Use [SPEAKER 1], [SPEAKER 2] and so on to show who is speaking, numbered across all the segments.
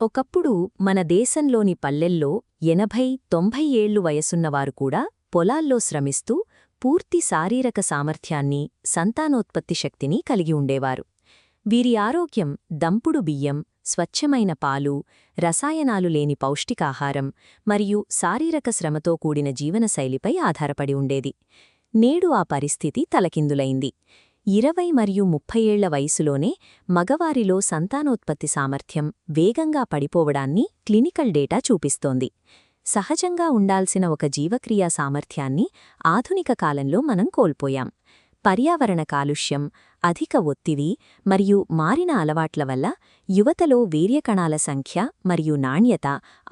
[SPEAKER 1] ఒకప్పుడు మన దేశంలోని పల్లెల్లో 80-90 ఏళ్లు వయసున్నవారు కూడా పొలాల్లో శ్రమిస్తూ పూర్తి శారీరక సామర్థ్యాన్ని, సంతానోత్పత్తి శక్తిని కలిగి ఉండేవారు. వీరి ఆరోగ్యం దంపుడు బియ్యం, స్వచ్ఛమైన పాలు, రసాయనాలు లేని పౌష్టికాహారం మరియు శారీరక శ్రమతో కూడిన జీవనశైలిపై ఆధారపడి ఉండేది. నేడు ఆ పరిస్థితి తలకిందులైంది. 20 మరియు 30 ఏళ్ల వయసులోనే మగవారిలో సంతానోత్పత్తి సామర్థ్యం వేగంగా పడిపోవడాన్ని క్లినికల్ డేటా చూపిస్తోంది. సహజంగా ఉండాల్సిన ఒక జీవక్రియా సామర్థ్యాన్ని ఆధునిక కాలంలో మనం కోల్పోయాం. పర్యావరణ కాలుష్యం, అధిక ఒత్తిడి మరియు మారిన అలవాట్ల వల్ల యువతలో వీర్యకణాల సంఖ్య మరియు నాణ్యత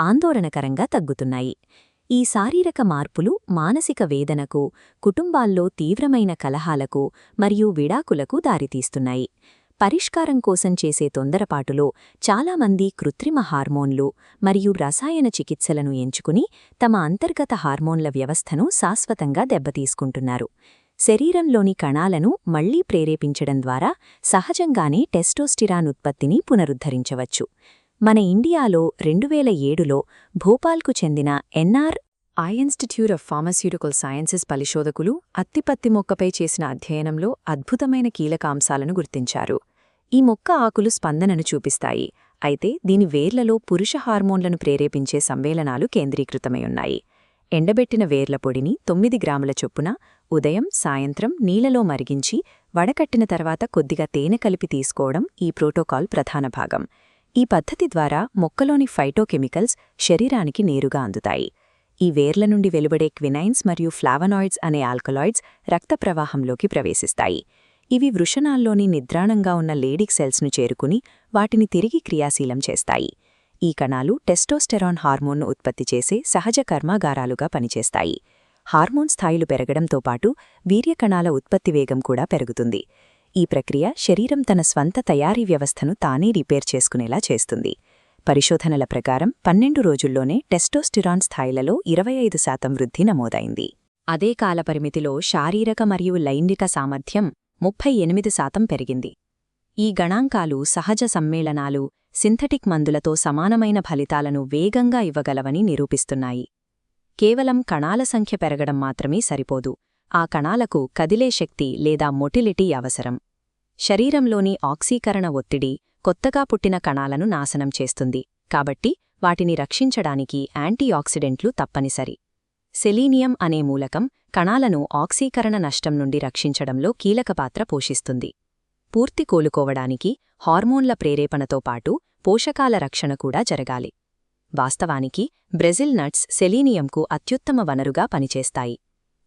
[SPEAKER 1] ఆందోళనకరంగా తగ్గుతున్నాయి. ఈ శారీరక మార్పులు మానసిక వేదనకు, కుటుంబాల్లో తీవ్రమైన కలహాలకు మరియు విడాకులకు దారితీస్తున్నాయి. పరిష్కారం కోసం చేసే తొందరపాటులో చాలామంది కృత్రిమ హార్మోన్లు మరియు రసాయన చికిత్సలను ఎంచుకుని తమ అంతర్గత హార్మోన్ల వ్యవస్థను శాశ్వతంగా దెబ్బతీసుకుంటున్నారు. శరీరంలోని కణాలను మళ్లీ ప్రేరేపించడం ద్వారా సహజంగానే టెస్టోస్టిరాన్ ఉత్పత్తిని పునరుద్ధరించవచ్చు. మన ఇండియాలో 2007లో భోపాల్కు చెందిన NRI institute of pharmaceutical sciences పరిశోధకులు అత్తిపత్తి మొక్కపై చేసిన అధ్యయనంలో అద్భుతమైన కీలకాంశాలను గుర్తించారు. ఈ మొక్క ఆకులు స్పందనను చూపిస్తాయి, అయితే దీని వేర్లలో పురుష హార్మోన్లను ప్రేరేపించే సమ్మేళనాలు కేంద్రీకృతమై ఉన్నాయి. ఎండబెట్టిన వేర్ల పొడిని 9 గ్రాముల చొప్పున ఉదయం, సాయంత్రం నీళ్లలో మరిగించి వడకట్టిన తర్వాత కొద్దిగా తేనె కలిపి తీసుకోవడం ఈ ప్రోటోకాల్ ప్రధాన భాగం. ఈ పద్ధతి ద్వారా మొక్కలోని ఫైటోకెమికల్స్ శరీరానికి నేరుగా అందుతాయి. ఈ వేర్ల నుండి వెలువడే క్వినైన్స్ మరియు ఫ్లావనాయిడ్స్ అనే ఆల్కలాయిడ్స్ రక్త ప్రవాహంలోకి ప్రవేశిస్తాయి. ఇవి వృషణాల్లోని నిద్రాణంగా ఉన్న లేడిక్ సెల్స్ను చేరుకుని వాటిని తిరిగి క్రియాశీలం చేస్తాయి. ఈ కణాలు టెస్టోస్టెరాన్ హార్మోన్ను ఉత్పత్తి చేసే సహజ కర్మాగారాలుగా పనిచేస్తాయి. హార్మోన్ స్థాయిలు పెరగడంతో పాటు వీర్యకణాల ఉత్పత్తి వేగం కూడా పెరుగుతుంది. ఈ ప్రక్రియ శరీరం తన స్వంత తయారీ వ్యవస్థను తానే రిపేర్ చేసుకునేలా చేస్తుంది. పరిశోధనల ప్రకారం 12 రోజుల్లోనే టెస్టోస్టిరాన్ స్థాయిలలో 25% వృద్ధి నమోదైంది. అదే కాలపరిమితిలో శారీరక మరియు లైంగిక సామర్థ్యం 38% పెరిగింది. ఈ గణాంకాలు సహజ సమ్మేళనాలు, సింథటిక్ మందులతో సమానమైన ఫలితాలను వేగంగా ఇవ్వగలవని నిరూపిస్తున్నాయి. కేవలం కణాల సంఖ్య పెరగడం మాత్రమే సరిపోదు. ఆ కణాలకు కదిలే శక్తి లేదా మొటిలిటీ అవసరం. శరీరంలోని ఆక్సీకరణ ఒత్తిడి కొత్తగా పుట్టిన కణాలను నాశనం చేస్తుంది, కాబట్టి వాటిని రక్షించడానికి యాంటీఆక్సిడెంట్లు తప్పనిసరి. సెలీనియం అనే మూలకం కణాలను ఆక్సీకరణ నష్టం నుండి రక్షించడంలో కీలక పాత్ర పోషిస్తుంది. పూర్తి కోలుకోవడానికి హార్మోన్ల ప్రేరేపణతో పాటు పోషకాల రక్షణ కూడా జరగాలి. వాస్తవానికి బ్రెజిల్ నట్స్ సెలీనియంకు అత్యుత్తమ వనరుగా పనిచేస్తాయి.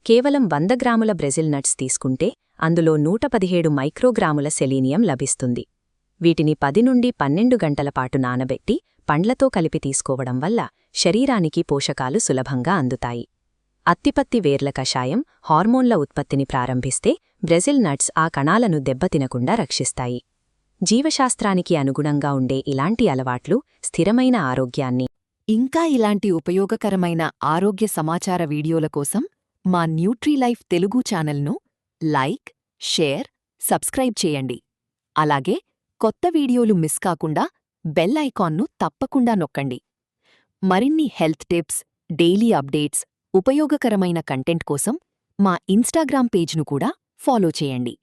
[SPEAKER 1] కేవలం 100 గ్రాముల బ్రెజిల్ నట్స్ తీసుకుంటే అందులో 117 మైక్రోగ్రాముల సెలీనియం లభిస్తుంది. వీటిని 10 నుండి 12 గంటల పాటు నానబెట్టి పండ్లతో కలిపి తీసుకోవడం వల్ల శరీరానికి పోషకాలు సులభంగా అందుతాయి. అత్తిపత్తి వేర్ల కషాయం హార్మోన్ల ఉత్పత్తిని ప్రారంభిస్తే బ్రెజిల్ నట్స్ ఆ కణాలను దెబ్బతినకుండా రక్షిస్తాయి. జీవశాస్త్రానికి అనుగుణంగా ఉండే ఇలాంటి అలవాట్లు స్థిరమైన ఆరోగ్యాన్ని.
[SPEAKER 2] ఇంకా ఇలాంటి ఉపయోగకరమైన ఆరోగ్య సమాచార వీడియోల కోసం మా న్యూట్రీలైఫ్ తెలుగు ఛానల్ను లైక్, షేర్, సబ్స్క్రైబ్ చేయండి. అలాగే కొత్త వీడియోలు మిస్ కాకుండా బెల్ ఐకాన్ను తప్పకుండా నొక్కండి. మరిన్ని హెల్త్ టిప్స్, డైలీ అప్డేట్స్, ఉపయోగకరమైన కంటెంట్ కోసం మా ఇన్స్టాగ్రామ్ పేజ్ను కూడా ఫాలో చేయండి.